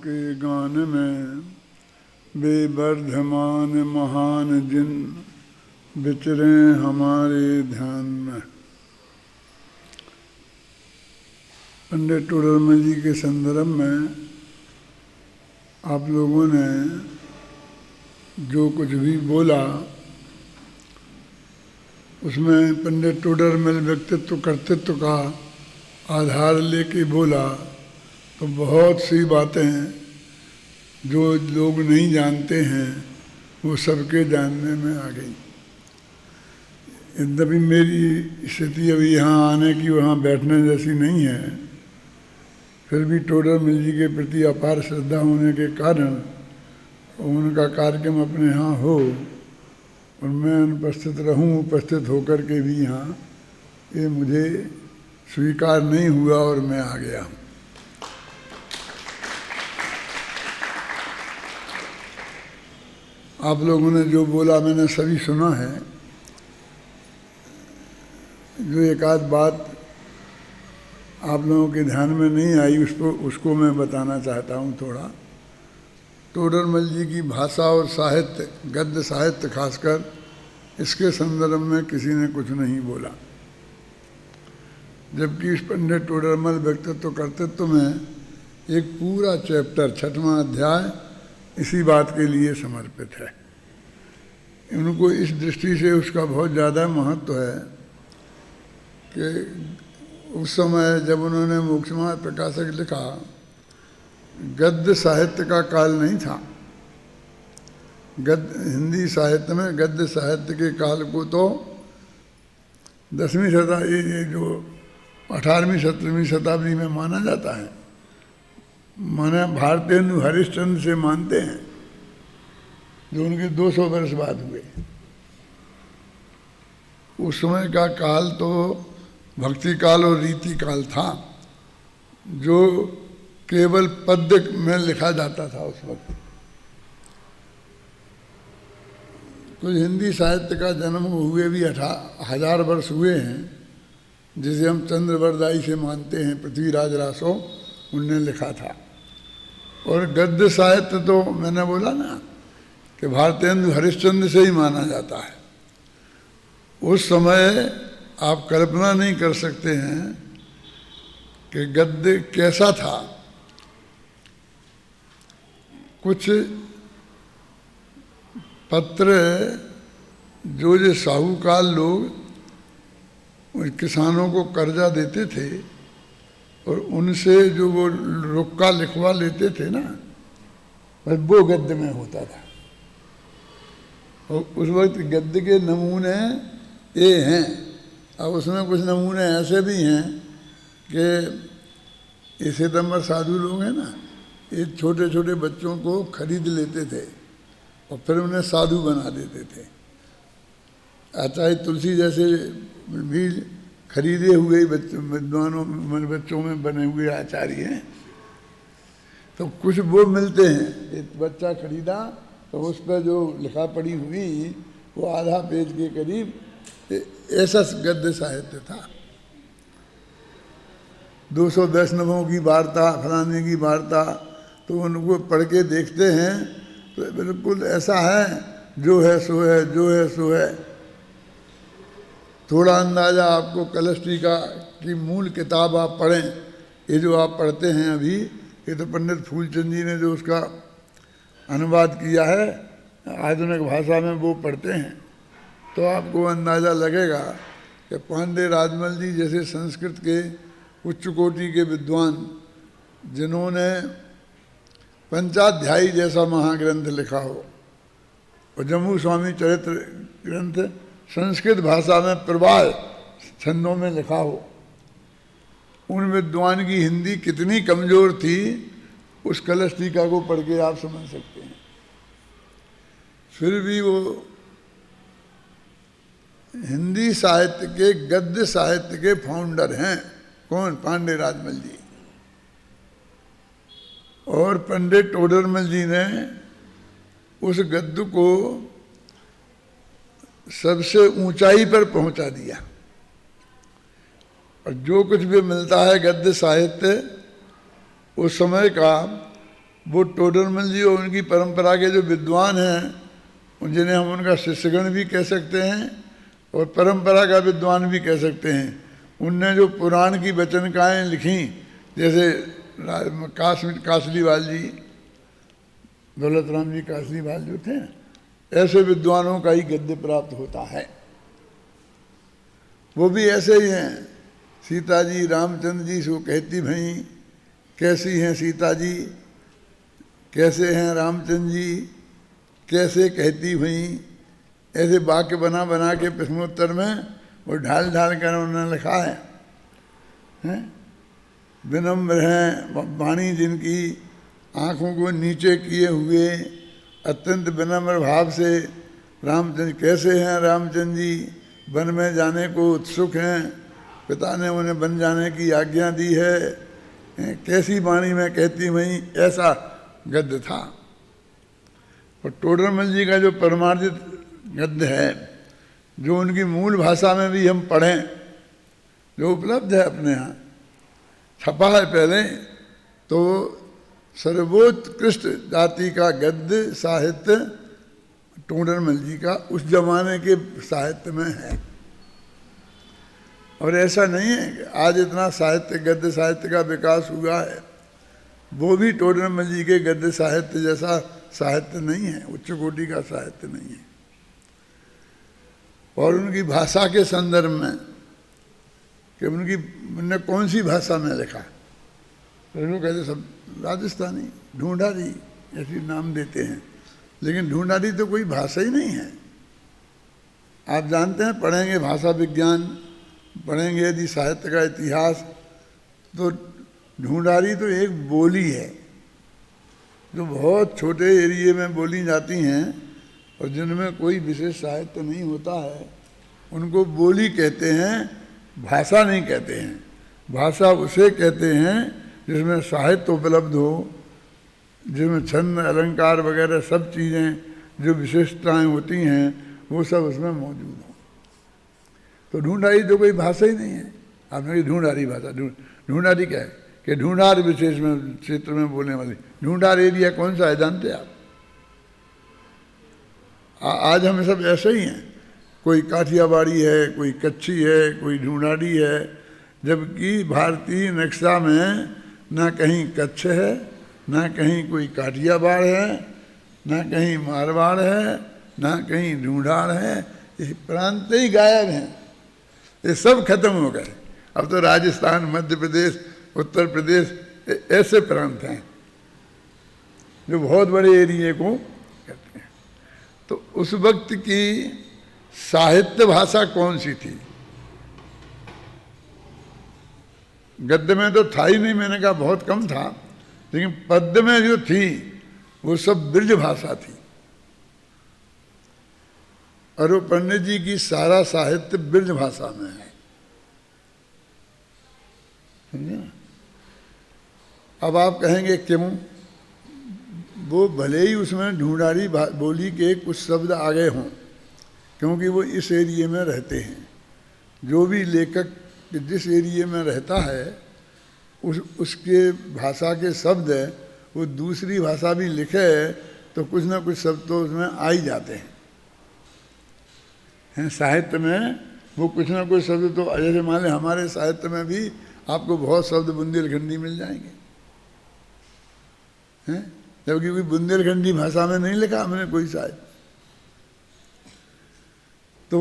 के गान में बेवर्धमान महान जिन विचरे हमारे ध्यान में। पंडित टोडरमल जी के संदर्भ में आप लोगों ने जो कुछ भी बोला उसमें पंडित टोडरमल व्यक्तित्व कर्तृत्व का आधार लेके बोला तो बहुत सी बातें जो लोग नहीं जानते हैं वो सबके जानने में आ गई। यद्यपि मेरी स्थिति अभी यहाँ आने की वहाँ बैठने जैसी नहीं है, फिर भी टोडरमल जी के प्रति अपार श्रद्धा होने के कारण उनका कार्यक्रम अपने यहाँ हो और मैं अनुपस्थित रहूं, उपस्थित होकर के भी यहाँ ये मुझे स्वीकार नहीं हुआ और मैं आ गया। आप लोगों ने जो बोला मैंने सभी सुना है। जो एक आध बात आप लोगों के ध्यान में नहीं आई उसको मैं बताना चाहता हूँ थोड़ा। टोडरमल जी की भाषा और साहित्य, गद्य साहित्य खासकर, इसके संदर्भ में किसी ने कुछ नहीं बोला, जबकि इस पंडित टोडरमल व्यक्तित्व कर्तृत्व में एक पूरा चैप्टर 6वां अध्याय इसी बात के लिए समर्पित है। उनको इस दृष्टि से उसका बहुत ज़्यादा महत्व है कि उस समय जब उन्होंने मोक्षमार्ग प्रकाशक लिखा, गद्य साहित्य का काल नहीं था। हिंदी साहित्य में गद्य साहित्य के काल को तो 10वीं शताब्दी, ये जो 18वीं 17वीं शताब्दी में माना जाता है। माने भारतेंदु हरिश्चंद्र से मानते हैं जो उनके 200 वर्ष बाद हुए। उस समय का काल तो भक्ति काल और रीति काल था, जो केवल पद्य में लिखा जाता था उस वक्त। कुछ हिंदी साहित्य का जन्म हुए भी 1000 वर्ष हुए हैं, जिसे हम चंद्रवरदाई से मानते हैं, पृथ्वीराज रासो उनने लिखा था। और गद्य साहित्य तो मैंने बोला ना कि भारतेंदु हरिश्चंद्र से ही माना जाता है। उस समय आप कल्पना नहीं कर सकते हैं कि गद्य कैसा था। कुछ पत्र जो साहूकार लोग किसानों को कर्जा देते थे और उनसे जो वो रुक्का लिखवा लेते थे ना, वो गद्य में होता था। और उस वक्त गद्य के नमूने ये हैं। अब उसमें कुछ नमूने ऐसे भी हैं कि ये सितंबर साधु लोग हैं ना, ये छोटे छोटे बच्चों को खरीद लेते थे और फिर उन्हें साधु बना देते थे। आचार्य तुलसी जैसे भी खरीदे हुए विद्वानों बच्चों में बने हुए आचार्य हैं। तो कुछ वो मिलते हैं, एक बच्चा खरीदा तो उस पर जो लिखा पढ़ी हुई वो आधा पेज के करीब ऐसा गद्य साहित्य था। 200 वैष्णवों की वार्ता, फलाने की वार्ता, तो उनको पढ़ के देखते हैं तो बिल्कुल ऐसा है, जो है सो है, जो है सो है। थोड़ा अंदाज़ा आपको कलश टीका की मूल किताब आप पढ़ें, ये जो आप पढ़ते हैं अभी, ये तो पंडित फूलचंद जी ने जो उसका अनुवाद किया है आधुनिक भाषा में, वो पढ़ते हैं तो आपको अंदाज़ा लगेगा कि पांडे राजमल जी जैसे संस्कृत के उच्च कोटि के विद्वान, जिन्होंने पंचाध्यायी जैसा महाग्रंथ लिखा हो और जम्मू स्वामी चरित्र ग्रंथ संस्कृत भाषा में प्रवाल छंदों में लिखा हो, उन विद्वान की हिंदी कितनी कमज़ोर थी उस कलश टीका को पढ़ के आप समझ सकते हैं। फिर भी वो हिंदी साहित्य के, गद्य साहित्य के फाउंडर हैं। कौन? पांडे राजमल जी। और पंडित टोडरमल जी ने उस गद्य को सबसे ऊंचाई पर पहुंचा दिया। और जो कुछ भी मिलता है गद्य साहित्य उस समय का, वो टोडरमल जी और उनकी परंपरा के जो विद्वान हैं, जिन्हें हम उनका शिष्यगण भी कह सकते हैं और परंपरा का विद्वान भी कह सकते हैं, उनने जो पुराण की वचनकाएँ लिखी, जैसे कासलीवाल जी, दौलत राम जी कासलीवाल जो थे, ऐसे विद्वानों का ही गद्य प्राप्त होता है। वो भी ऐसे ही हैं। सीता जी रामचंद्र जी से कहती भई कैसी हैं सीता जी, कैसे हैं रामचंद्र जी, कैसे कहती भई, ऐसे वाक्य बना बना के प्रश्नोत्तर में वो ढाल ढाल कर उन्होंने लिखा है, हैं? विनम्र हैं वाणी जिनकी, आँखों को नीचे किए हुए अत्यंत विनम्र भाव से रामचंद्र, कैसे हैं रामचंद्र जी, वन में जाने को उत्सुक हैं, पिता ने उन्हें वन जाने की आज्ञा दी है, कैसी वाणी में कहती भई, ऐसा गद्य था। और टोडरमल जी का जो परमार्जित गद्य है, जो उनकी मूल भाषा में भी हम पढ़ें, जो उपलब्ध है अपने यहाँ, छपा है पहले, तो सर्वोत्कृष्ट जाति का गद्य साहित्य टोडरमल जी का उस जमाने के साहित्य में है। और ऐसा नहीं है कि आज इतना साहित्य, गद्य साहित्य का विकास हुआ है, वो भी टोडरमल जी के गद्य साहित्य जैसा साहित्य नहीं है, उच्च कोटि का साहित्य नहीं है। और उनकी भाषा के संदर्भ में कि उनने कौन सी भाषा में लिखा, तो लोग कहते सब राजस्थानी, ढूंढारी ऐसी नाम देते हैं, लेकिन ढूंढारी तो कोई भाषा ही नहीं है। आप जानते हैं, पढ़ेंगे भाषा विज्ञान, पढ़ेंगे यदि साहित्य का इतिहास, तो ढूंढारी तो एक बोली है जो बहुत छोटे एरिए में बोली जाती हैं और जिनमें कोई विशेष साहित्य नहीं होता है, उनको बोली कहते हैं, भाषा नहीं कहते हैं। भाषा उसे कहते हैं जिसमें साहित्य उपलब्ध हो, जिसमें छंद अलंकार वगैरह सब चीज़ें जो विशेषताएं होती हैं वो सब उसमें मौजूद हो। तो ढूंढारी तो कोई भाषा ही नहीं है। आपने ढूंढारी भाषा, ढूंढारी क्या है कि ढूंढार विशेष में क्षेत्र में बोलने वाली, ढूंढार एरिया कौन सा है जानते हैं आप? आज हम सब ऐसे ही हैं, कोई काठियावाड़ी है, कोई कच्छी है, कोई ढूंढारी है, जबकि भारतीय नक्शा में ना कहीं कच्छ है, ना कहीं कोई काठियावाड़ है, ना कहीं मारवाड़ है, ना कहीं ढूंढार है। ये प्रांत ही गायब हैं, ये सब खत्म हो गए। अब तो राजस्थान, मध्य प्रदेश, उत्तर प्रदेश ऐसे प्रांत हैं जो बहुत बड़े एरिए को करते हैं। तो उस वक्त की साहित्य भाषा कौन सी थी? गद्य में तो था ही नहीं, मैंने कहा बहुत कम था, लेकिन पद्य में जो थी वो सब ब्रज भाषा थी। और वो पंडित जी की सारा साहित्य ब्रज भाषा में है। अब आप कहेंगे क्यों? वो भले ही उसमें ढूंढारी बोली के कुछ शब्द आ गए हों, क्योंकि वो इस एरिए में रहते हैं। जो भी लेखक जिस एरिए में रहता है उसके भाषा के शब्द है, वो दूसरी भाषा भी लिखे तो कुछ ना कुछ शब्द तो उसमें आ ही जाते हैं। साहित्य में वो कुछ ना कुछ शब्द तो, जैसे मान लें हमारे साहित्य में भी आपको बहुत शब्द बुंदेलखंडी मिल जाएंगे, हैं? जबकि कोई बुंदेलखंडी भाषा में नहीं लिखा हमने कोई साहित्य। तो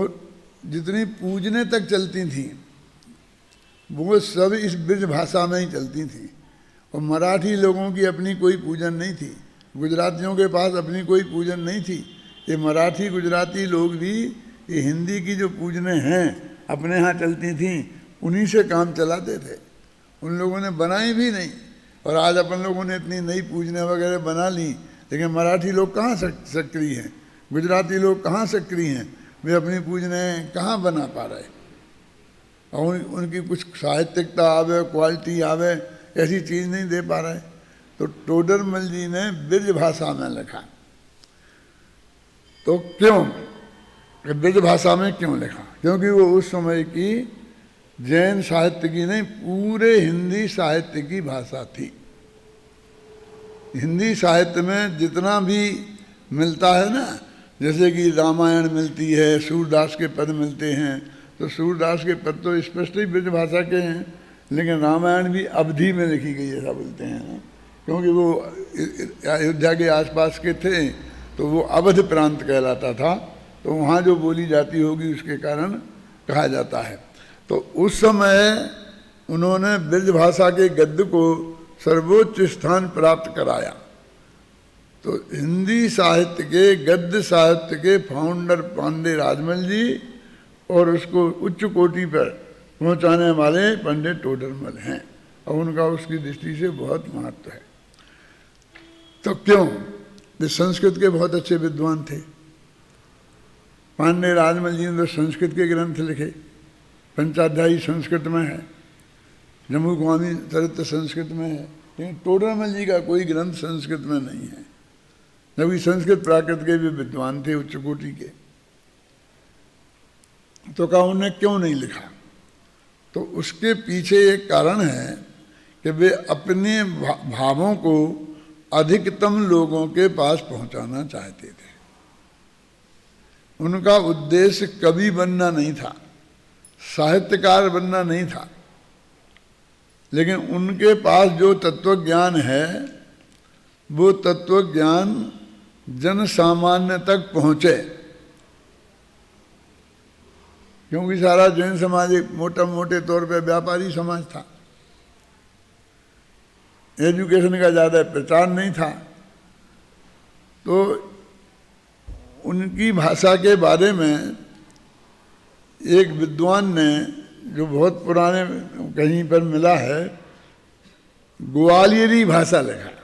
जितनी पूजने तक चलती थी वो सब इस ब्रज भाषा में ही चलती थी। और मराठी लोगों की अपनी कोई पूजन नहीं थी, गुजरातियों के पास अपनी कोई पूजन नहीं थी। ये मराठी गुजराती लोग भी ये हिंदी की जो पूजने हैं अपने यहाँ चलती थी, उन्हीं से काम चलाते थे। उन लोगों ने बनाई भी नहीं। और आज अपन लोगों ने इतनी नई पूजने वगैरह बना ली, लेकिन मराठी लोग कहाँ सक्रिय हैं, गुजराती लोग कहाँ सक्रिय हैं, वे अपनी पूजने कहाँ बना पा रहे। और उनकी कुछ साहित्यिकता आवे, क्वालिटी आवे, ऐसी चीज़ नहीं दे पा रहे। तो टोडरमल जी ने ब्रज भाषा में लिखा। तो क्यों ब्रज भाषा में क्यों लिखा? क्योंकि वो उस समय की जैन साहित्य की नहीं, पूरे हिंदी साहित्य की भाषा थी। हिंदी साहित्य में जितना भी मिलता है ना, जैसे कि रामायण मिलती है, सूरदास के पद मिलते हैं, तो सूरदास के पद तो स्पष्ट ही ब्रज भाषा के हैं, लेकिन रामायण भी अवधि में लिखी गई ऐसा बोलते हैं ना, क्योंकि वो अयोध्या के आसपास के थे तो वो अवध प्रांत कहलाता था, तो वहाँ जो बोली जाती होगी उसके कारण कहा जाता है। तो उस समय उन्होंने ब्रज भाषा के गद्य को सर्वोच्च स्थान प्राप्त कराया। तो हिंदी साहित्य के, गद्य साहित्य के फाउंडर पांडे राजमल जी और उसको उच्च कोटि पर पहुंचाने वाले पंडित टोडरमल हैं, और उनका उसकी दृष्टि से बहुत महत्व है। तो क्यों? वे संस्कृत के बहुत अच्छे विद्वान थे। पांडे राजमल जी ने तो संस्कृत के ग्रंथ लिखे, पंचाध्यायी संस्कृत में है, जम्मू कवामी चरित्र संस्कृत में है, लेकिन टोडरमल जी का कोई ग्रंथ संस्कृत में नहीं है, जबकि संस्कृत प्राकृत के भी विद्वान थे उच्च कोटि के। तो कहा उन्हें क्यों नहीं लिखा? तो उसके पीछे एक कारण है कि वे अपने भावों को अधिकतम लोगों के पास पहुंचाना चाहते थे। उनका उद्देश्य कवि बनना नहीं था, साहित्यकार बनना नहीं था, लेकिन उनके पास जो तत्व ज्ञान है वो तत्व ज्ञान जन सामान्य तक पहुंचे, क्योंकि सारा जैन समाज एक मोटे तौर पे व्यापारी समाज था, एजुकेशन का ज़्यादा प्रचार नहीं था। तो उनकी भाषा के बारे में एक विद्वान ने, जो बहुत पुराने कहीं पर मिला है, ग्वालियरी भाषा लिखा।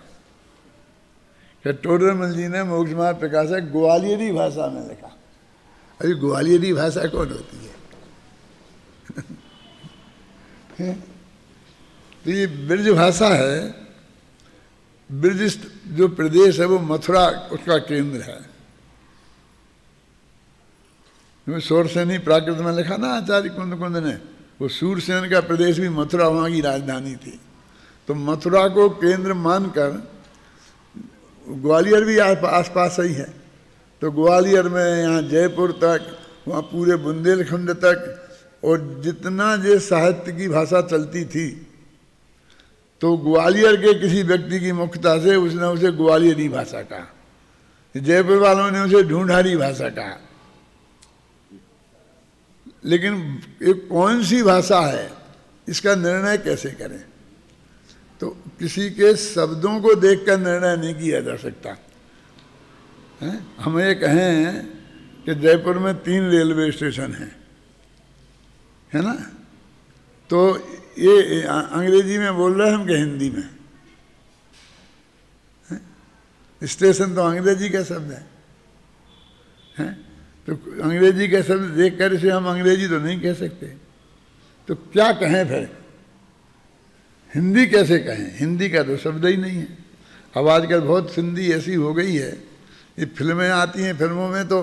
टोडरमल जी ने मोक्ष मार्ग प्रकाशक ग्वालियरी भाषा में लिखा। अरे ग्वालियरी भाषा कौन होती है? तो ये ब्रज भाषा है। ब्रज जो प्रदेश है वो मथुरा उसका केंद्र है। सूरसेनी प्राकृत में लिखा ना आचार्य कुंद ने, वो सूरसेन का प्रदेश भी मथुरा वहाँ की राजधानी थी। तो मथुरा को केंद्र मानकर ग्वालियर भी आसपास ही है। तो ग्वालियर में यहाँ जयपुर तक, वहाँ पूरे बुंदेलखंड तक, और जितना जो साहित्य की भाषा चलती थी, तो ग्वालियर के किसी व्यक्ति की मुख्यता से उसने उसे ग्वालियरी भाषा कहा, जयपुर वालों ने उसे ढूंढारी भाषा कहा। लेकिन ये कौन सी भाषा है इसका निर्णय कैसे करें? तो किसी के शब्दों को देखकर निर्णय नहीं किया जा सकता है। हम ये कहें कि जयपुर में 3 रेलवे स्टेशन हैं, है ना, तो ये अंग्रेजी में बोल रहे हैं हम कि हिंदी में? स्टेशन तो अंग्रेजी का शब्द है? तो अंग्रेजी का शब्द देखकर इसे हम अंग्रेजी तो नहीं कह सकते, तो क्या कहें फिर? हिंदी कैसे कहें? हिंदी का तो शब्द ही नहीं है। अब आजकल बहुत हिंदी ऐसी हो गई है, ये फिल्में आती हैं, फिल्मों में तो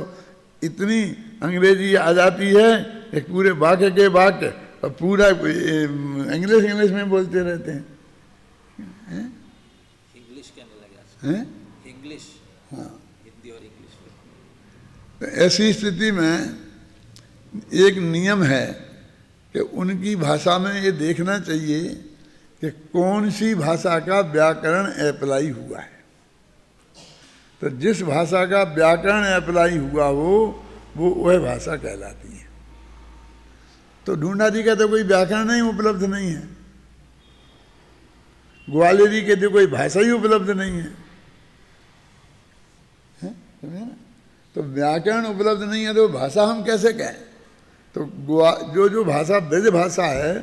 इतनी अंग्रेजी आ जाती है, एक पूरे वाक्य के वाक्य और पूरा इंग्लिश में बोलते रहते हैं। इंग्लिश कहने लगे हैं? इंग्लिश, हाँ, हिंदी और इंग्लिश। तो ऐसी स्थिति में एक नियम है कि उनकी भाषा में ये देखना चाहिए कि कौन सी भाषा का व्याकरण अप्लाई हुआ है। तो जिस भाषा का व्याकरण अप्लाई हुआ वो वह भाषा कहलाती है। तो ढूंढारी का तो कोई व्याकरण नहीं उपलब्ध नहीं है, ग्वालियरी के तो कोई भाषा ही उपलब्ध नहीं है, समझे ना? तो व्याकरण उपलब्ध नहीं है तो भाषा हम कैसे कहें? तो जो भाषा ब्रज भाषा है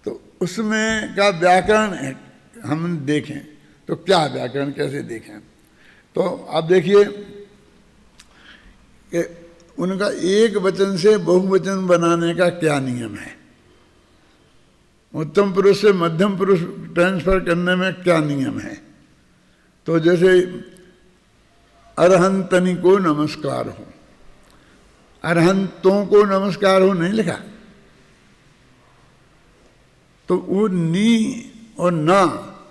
तो उसमें का व्याकरण हम देखें तो क्या व्याकरण कैसे देखें? तो आप देखिए कि उनका एक वचन से बहुवचन बनाने का क्या नियम है, उत्तम पुरुष से मध्यम पुरुष ट्रांसफर करने में क्या नियम है। तो जैसे अरहंतनी को नमस्कार हो, अरहंतों को नमस्कार हो नहीं लिखा, तो वो नी और ना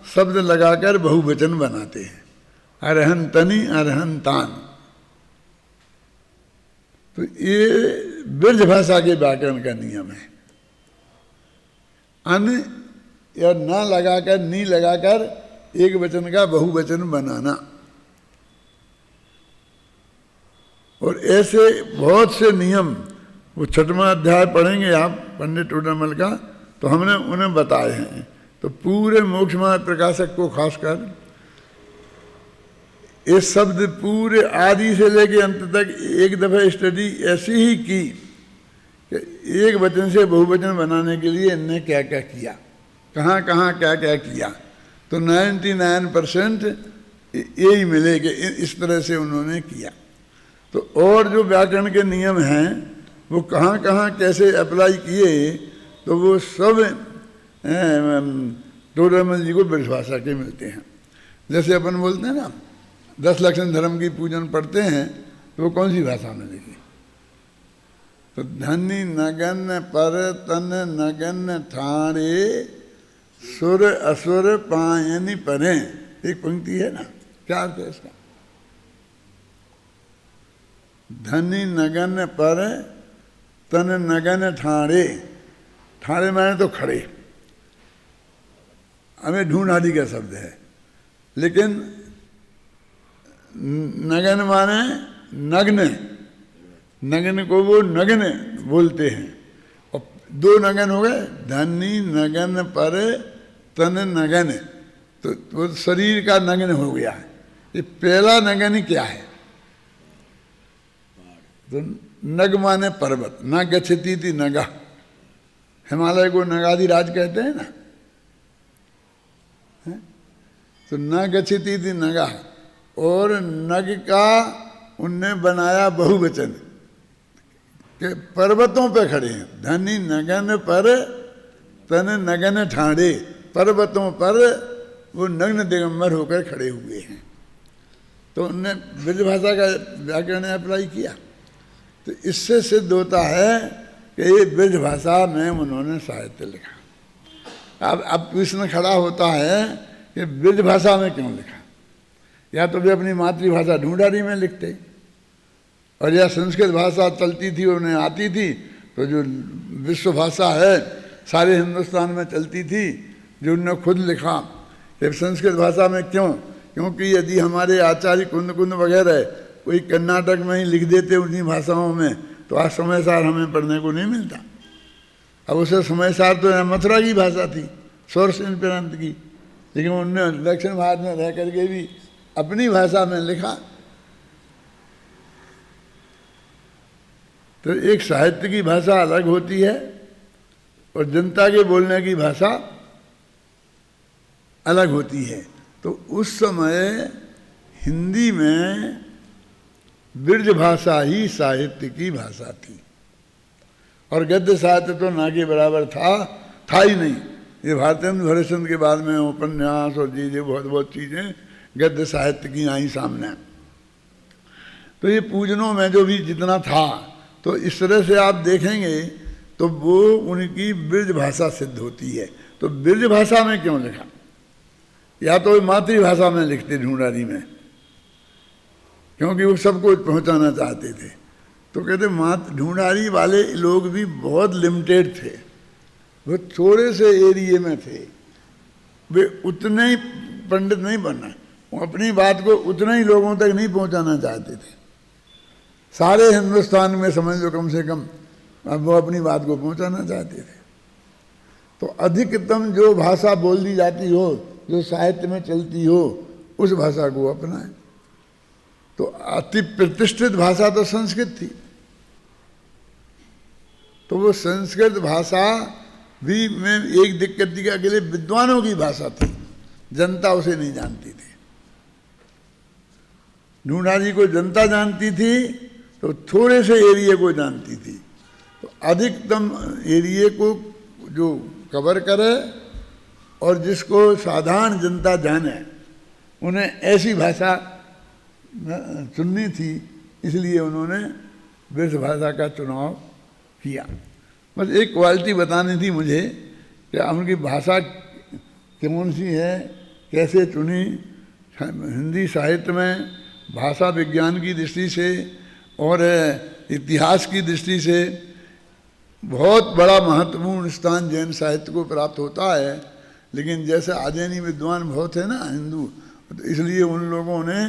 शब्द लगाकर बहुवचन बनाते हैं, अरहंतनि अरहंतान। तो ये ब्रज भाषा के व्याकरण का नियम है। अन या ना लगाकर, नी लगाकर एक वचन का बहुवचन बनाना। और ऐसे बहुत से नियम, वो 6वां अध्याय पढ़ेंगे आप पंडित टोडरमल का, तो हमने उन्हें बताए हैं। तो पूरे मोक्ष मार्ग प्रकाशक को खासकर ये शब्द पूरे आदि से लेके अंत तक एक दफा स्टडी ऐसी ही की कि एक वचन से बहुवचन बनाने के लिए इनने क्या क्या किया, कहाँ कहाँ क्या क्या किया। तो 99% यही मिले कि इस तरह से उन्होंने किया। तो और जो व्याकरण के नियम हैं वो कहाँ कहाँ कैसे अप्लाई किए, तो वो सब टोडरमल जी को ब्रज भाषा के मिलते हैं। जैसे अपन बोलते हैं ना 10 लक्षण धर्म की पूजन पढ़ते हैं, तो वो कौन सी भाषा में लिखी? तो धनी नगन पर तन नगन ठाणे सुर असुर पायनि परे, एक पंक्ति है ना, क्या अर्थ है इसका? धनी नगन पर तन नगन ठाणे, ठाणे माने तो खड़े, हमें ढूंढ आदि का शब्द है, लेकिन नगन माने नग्न, नगन को वो नगन बोलते हैं। और 2 नगन हो गए, धनी नगन पर तन नगन, तो वो शरीर का नगन हो गया। ये पहला नगन क्या है? तो नग माने पर्वत, न गच्छति थी नगा, हिमालय को नगाधिराज कहते हैं ना, तो न गच्छति थी नगा। और नग का उनने बनाया बहुवचन कि पर्वतों पे खड़े हैं, धनी नगन पर तन नगन ठाणे, पर्वतों पर वो नग्न दिगंबर होकर खड़े हुए हैं। तो उनने ब्रज भाषा का व्याकरण अप्लाई किया। तो इससे सिद्ध होता है कि ये ब्रज भाषा में उन्होंने साहित्य लिखा। अब प्रश्न खड़ा होता है कि ब्रज भाषा में क्यों लिखा? या तो वे अपनी मातृभाषा ढूंढारी में लिखते, और या संस्कृत भाषा चलती थी, उन्हें आती थी, तो जो विश्व भाषा है सारे हिंदुस्तान में चलती थी, जो उन्होंने खुद लिखा। कि संस्कृत भाषा में क्यों? क्योंकि यदि हमारे आचार्य कुंद वगैरह कोई कर्नाटक में ही लिख देते उन्हीं भाषाओं में, तो आज समयसार हमें पढ़ने को नहीं मिलता। अब उसे समयसार तो मथुरा की भाषा थी, स्वरसेन प्रांत की, लेकिन उनने दक्षिण भारत में रह करके भी अपनी भाषा में लिखा। तो एक साहित्य की भाषा अलग होती है और जनता के बोलने की भाषा अलग होती है। तो उस समय हिंदी में ब्रज भाषा ही साहित्य की भाषा थी, और गद्य साहित्य तो ना के बराबर था ही नहीं। ये भारतेंद्र हरिश्चंद्र के बाद में उपन्यास और चीजें बहुत चीजें गद्य साहित्य की आई सामने। तो ये पूजनों में जो भी जितना था, तो इस तरह से आप देखेंगे तो वो उनकी ब्रज भाषा सिद्ध होती है। तो ब्रज भाषा में क्यों लिखा? या तो मातृभाषा में लिखते ढूंढारी में, क्योंकि वो सबको पहुंचाना चाहते थे। तो कहते ढूंढारी वाले लोग भी बहुत लिमिटेड थे, वो थोड़े से एरिए में थे, वे उतने ही पंडित नहीं बनना, वो अपनी बात को उतने ही लोगों तक नहीं पहुंचाना चाहते थे। सारे हिंदुस्तान में समझ लो कम से कम वो अपनी बात को पहुंचाना चाहते थे। तो अधिकतम जो भाषा बोल दी जाती हो, जो साहित्य में चलती हो, उस भाषा को अपनाएं। तो अति प्रतिष्ठित भाषा तो संस्कृत थी, तो वो संस्कृत भाषा भी में एक दिक्कत थी कि अकेले विद्वानों की भाषा थी, जनता उसे नहीं जानती थी। ढूंढारी को जनता जानती थी, तो थोड़े से एरिया को जानती थी। तो अधिकतम एरिया को जो कवर करे और जिसको साधारण जनता जाने, उन्हें ऐसी भाषा चुननी थी, इसलिए उन्होंने ब्रज भाषा का चुनाव किया। बस एक क्वालिटी बतानी थी मुझे कि उनकी भाषा कौन सी है, कैसे चुनी, हिंदी साहित्य में भाषा विज्ञान की दृष्टि से और इतिहास की दृष्टि से बहुत बड़ा महत्वपूर्ण स्थान जैन साहित्य को प्राप्त होता है। लेकिन जैसे आजैनी विद्वान बहुत है ना हिंदू, तो इसलिए उन लोगों ने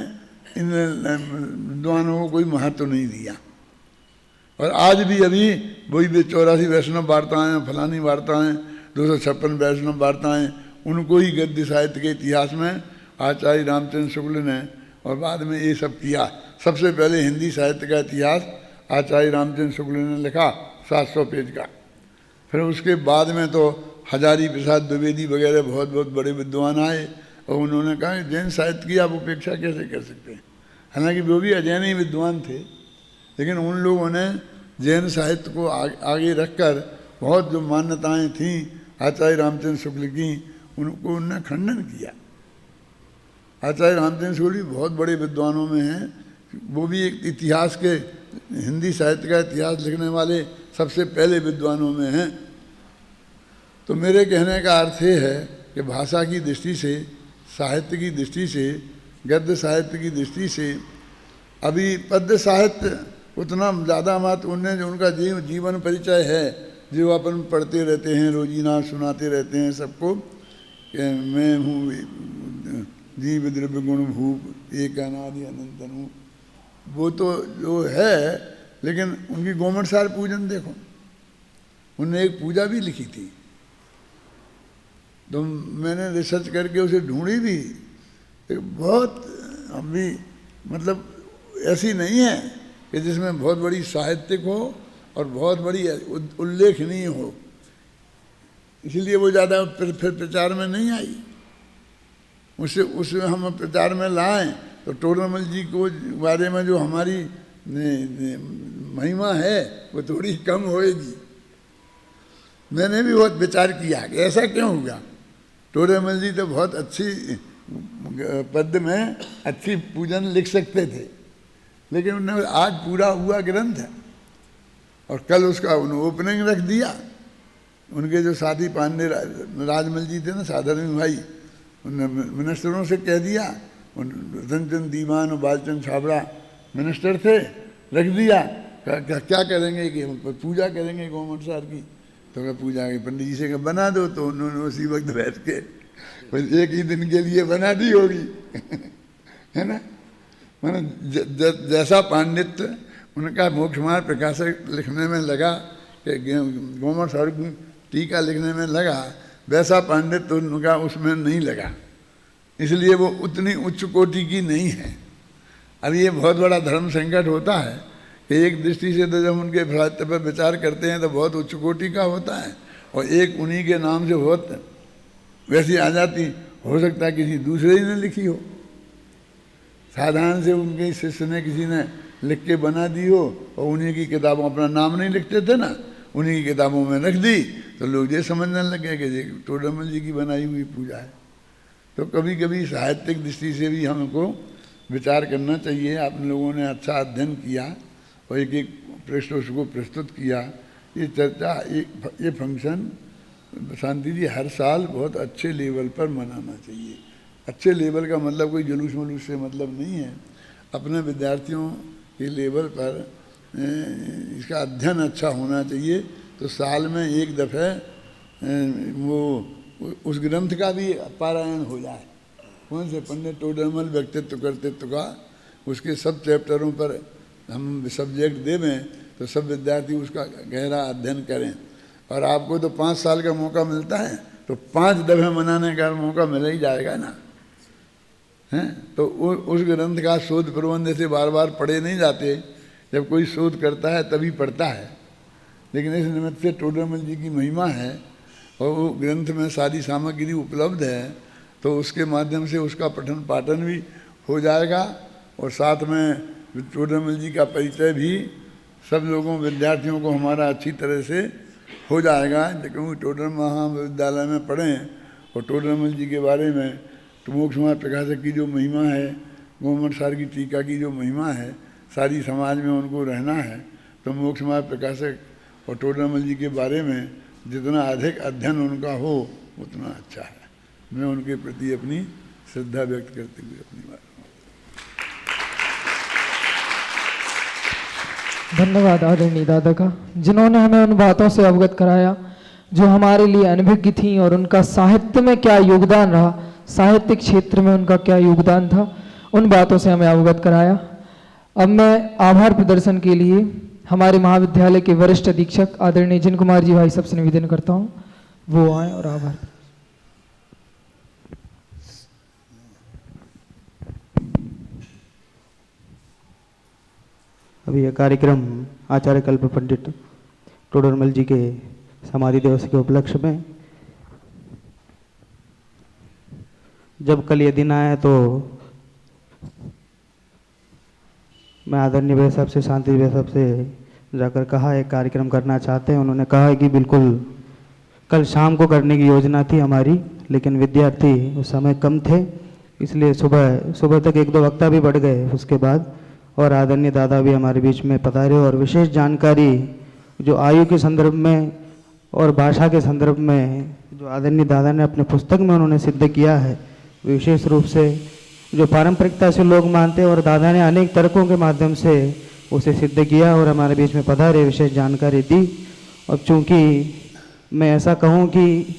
इन विद्वानों को कोई महत्व नहीं दिया। और आज भी अभी वही 84 वैष्णव वार्ताएँ, फलानी वार्ताएँ, 256 वैष्णव वार्ताएँ, उनको ही गद्य साहित्य के इतिहास में आचार्य रामचंद्र शुक्ल ने और बाद में ये सब किया। सबसे पहले हिंदी साहित्य का इतिहास आचार्य रामचंद्र शुक्ल ने लिखा 700 पेज का। फिर उसके बाद में तो हजारी प्रसाद द्विवेदी वगैरह बहुत बहुत बड़े विद्वान आए और उन्होंने कहा कि जैन साहित्य की आप उपेक्षा कैसे कर सकते हैं। हालांकि वो भी अजैन ही विद्वान थे, लेकिन उन लोगों ने जैन साहित्य को आगे रखकर बहुत जो मान्यताएं थीं आचार्य रामचंद्र शुक्ल की, उनको उन्होंने खंडन किया। आचार्य रामचंद्र शुक्ल भी बहुत बड़े विद्वानों में हैं, वो भी एक इतिहास के, हिंदी साहित्य का इतिहास लिखने वाले सबसे पहले विद्वानों में हैं। तो मेरे कहने का अर्थ ये है कि भाषा की दृष्टि से, साहित्य की दृष्टि से, गद्य साहित्य की दृष्टि से अभी पद्य साहित्य उतना ज़्यादा मत, उनने जो उनका जीवन परिचय है जो अपन पढ़ते रहते हैं, रोजीना सुनाते रहते हैं सबको कि मैं हूँ जीव द्रव्य गुण भूप एक अनादि अनंतन हूँ, वो तो जो है। लेकिन उनकी गोमटसार पूजन देखो, उनने एक पूजा भी लिखी थी, तो मैंने रिसर्च करके उसे ढूंढी भी, बहुत अभी मतलब ऐसी नहीं है कि जिसमें बहुत बड़ी साहित्यिक हो और बहुत बड़ी उल्लेखनीय हो, इसलिए वो ज़्यादा फिर प्रचार में नहीं आई। उसमें हम प्रचार में लाएं तो टोडरमल जी को बारे में जो हमारी महिमा है वो थोड़ी कम होएगी। मैंने भी बहुत विचार किया कि ऐसा क्यों हुआ। टोडरमल जी तो बहुत अच्छी पद्य में अच्छी पूजन लिख सकते थे, लेकिन उन्होंने आज पूरा हुआ ग्रंथ है और कल उसका ओपनिंग रख दिया। उनके जो साथी पांडे राजमल जी थे ना, साधारण भाई, उन्होंने मिनिस्टरों से कह दिया, रतनचंद दीवान और बालचंद छाबड़ा मिनिस्टर थे, रख दिया। क्या करेंगे कि पूजा करेंगे गोमटसार की, तो क्या पूजा के पंडित जी से कहा बना दो, तो उन्होंने उसी वक्त बैठ के बस एक ही दिन के लिए बना दी होगी है ना। मैंने जैसा पांडित्य उनका मोक्षमार्ग प्रकाशक लिखने में लगा, गोमटसार की टीका लिखने में लगा, वैसा पांडित्य उनका उसमें नहीं लगा, इसलिए वो उतनी उच्च कोटि की नहीं है। अब ये बहुत बड़ा धर्म संकट होता है कि एक दृष्टि से तो जब उनके साहित्य पर विचार करते हैं तो बहुत उच्च कोटि का होता है, और एक उन्हीं के नाम से बहुत वैसी आ जाती, हो सकता है किसी दूसरे ही ने लिखी हो, साधारण से उनके शिष्य ने किसी ने लिख के बना दी हो, और उन्हीं की किताबों, अपना नाम नहीं लिखते थे ना, उन्हीं की किताबों में रख दी, तो लोग ये समझने लगे कि टोडरमल जी की बनाई हुई पूजा है। तो कभी कभी साहित्यिक दृष्टि से भी हमको विचार करना चाहिए। आप लोगों ने अच्छा अध्ययन किया और एक एक पृष्ठ उसको प्रस्तुत किया। ये चर्चा, ये फंक्शन शांति जी हर साल बहुत अच्छे लेवल पर मनाना चाहिए। अच्छे लेवल का मतलब कोई जुलूस वलूस से मतलब नहीं है, अपने विद्यार्थियों के लेवल पर इसका अध्ययन अच्छा होना चाहिए। तो साल में एक दफ़े वो उस ग्रंथ का भी पारायण हो जाए। कौन से पंडित टोडरमल व्यक्तित्व कर्तृत्व का, उसके सब चैप्टरों पर हम सब्जेक्ट देवें तो सब विद्यार्थी उसका गहरा अध्ययन करें। और आपको तो 5 साल का मौका मिलता है, तो 5 दफ़े मनाने का मौका मिल ही जाएगा ना, हैं। तो उस ग्रंथ का शोध प्रबंध ऐसे बार बार पढ़े नहीं जाते, जब कोई शोध करता है तभी पढ़ता है। लेकिन इस निमित्त से टोडरमल जी की महिमा है और वो ग्रंथ में सारी सामग्री उपलब्ध है, तो उसके माध्यम से उसका पठन पाठन भी हो जाएगा और साथ में टोडरमल जी का परिचय भी सब लोगों विद्यार्थियों को हमारा अच्छी तरह से हो जाएगा। क्योंकि टोडरमल महाविद्यालय में पढ़ें और टोडरमल जी के बारे में, तो मोक्षमार्ग प्रकाशक की जो महिमा है, गोमटसार की टीका की जो महिमा है, सारी समाज में उनको रहना है, तो मोक्षमार्ग प्रकाशक और टोडरमल जी के बारे में जितना अधिक अध्ययन उनका हो उतना अच्छा है। मैं उनके प्रति अपनी श्रद्धा व्यक्त करते हुए अपनी बात। धन्यवाद आदरणीय दादा का, जिन्होंने हमें उन बातों से अवगत कराया जो हमारे लिए अनभिज्ञ थी, और उनका साहित्य में क्या योगदान रहा, साहित्यिक क्षेत्र में उनका क्या योगदान था, उन बातों से हमें अवगत कराया। अब मैं आभार प्रदर्शन के लिए हमारे महाविद्यालय के वरिष्ठ अधीक्षक आदरणीय जिन कुमार जी भाई सबसे निवेदन करता हूँ, वो आए और आभार। अभी यह कार्यक्रम आचार्य कल्प पंडित टोडरमल जी के समाधि दिवस के उपलक्ष्य में, जब कल ये दिन आया तो मैं आदरणीय भाई साहब से, शांति भाई साहब से जाकर कहा एक कार्यक्रम करना चाहते हैं। उन्होंने कहा है कि बिल्कुल कल शाम को करने की योजना थी हमारी, लेकिन विद्यार्थी उस समय कम थे, इसलिए सुबह तक एक दो वक्ता भी बढ़ गए उसके बाद, और आदरणीय दादा भी हमारे बीच में पधारे और विशेष जानकारी जो आयु के संदर्भ में और भाषा के संदर्भ में जो आदरणीय दादा ने अपने पुस्तक में उन्होंने सिद्ध किया है, विशेष रूप से जो पारंपरिकता से लोग मानते हैं, और दादा ने अनेक तर्कों के माध्यम से उसे सिद्ध किया और हमारे बीच में पधारे, विशेष जानकारी दी। अब चूँकि मैं ऐसा कहूँ कि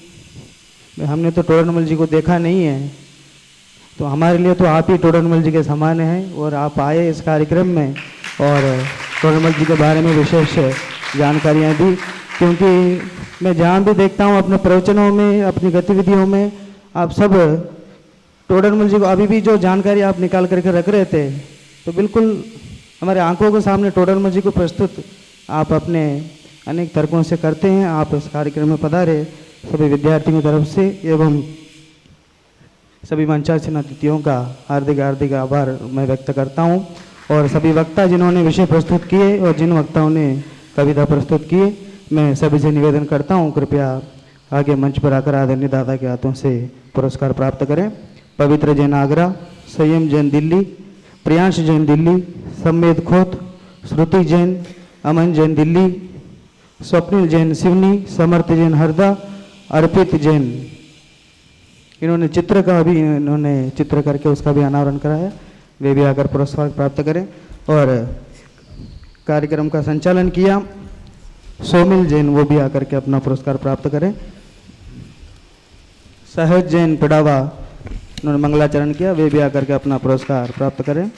हमने तो टोडरमल जी को देखा नहीं है, तो हमारे लिए तो आप ही टोडरमल जी के समान हैं, और आप आए इस कार्यक्रम में और टोडरमल जी के बारे में विशेष जानकारियाँ दी। क्योंकि मैं जहाँ भी देखता हूँ अपने प्रवचनों में, अपनी गतिविधियों में, आप सब टोडरमल जी को अभी भी जो जानकारी आप निकाल करके रख रहे थे, तो बिल्कुल हमारे आंखों के सामने टोडरमल जी को प्रस्तुत आप अपने अनेक तर्कों से करते हैं। आप इस कार्यक्रम में पधारे, सभी विद्यार्थियों की तरफ से एवं सभी मंचासीन अतिथियों का हार्दिक हार्दिक आभार मैं व्यक्त करता हूं, और सभी वक्ता जिन्होंने विषय प्रस्तुत किए और जिन वक्ताओं ने कविता प्रस्तुत किए, मैं सभी से निवेदन करता हूं कृपया आगे मंच पर आकर आदरणीय दादा के हाथों से पुरस्कार प्राप्त करें। पवित्र जैन आगरा, संयम जैन दिल्ली, प्रियांश जैन दिल्ली, सम्मेद खोत, श्रुति जैन, अमन जैन दिल्ली, स्वप्निल जैन सिवनी, समर्थ जैन हरदा, अर्पित जैन, इन्होंने चित्र का भी इन्होंने चित्र करके उसका भी अनावरण कराया, वे भी आकर पुरस्कार प्राप्त करें। और कार्यक्रम का संचालन किया सोमिल जैन, वो भी आकर के अपना पुरस्कार प्राप्त करें। सहज जैन पिड़ावा, उन्होंने मंगलाचरण किया, वे भी आकर के अपना पुरस्कार प्राप्त करें।